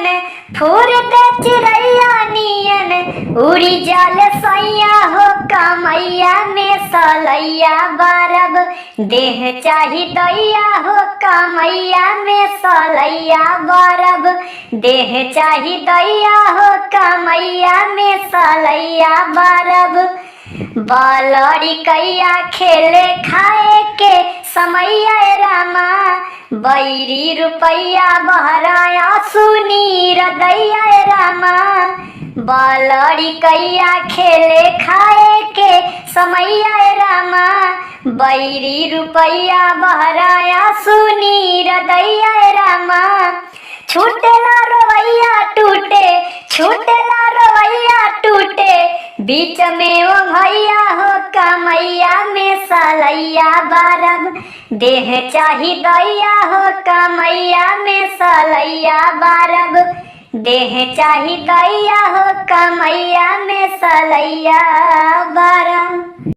नियन फूरते चिड़ैया नियन उड़ी जाल सैया हो कमैया में सलैया बारब देह चाही दैया हो कमैया में सलैया बारब देह चाही दैया हो कमैया में सलैया बारब बालड़ी कैया खेले खाए के समैया रामा बैरी रुपैया बहराया सुनी रदैया रामा बालड़ी कैया खेले खाए के समैया रामा बैरी रुपैया बहराया सुनी रदैया रामा छूटेला रवैया टूटे छूटेला रवैया टूटे बीच में वो भैया हो कमैया में सलैया बारब देह चाही दैया हो कमैया में सलैया बारब देह चाही दैया हो कमैया में सलैया बारब।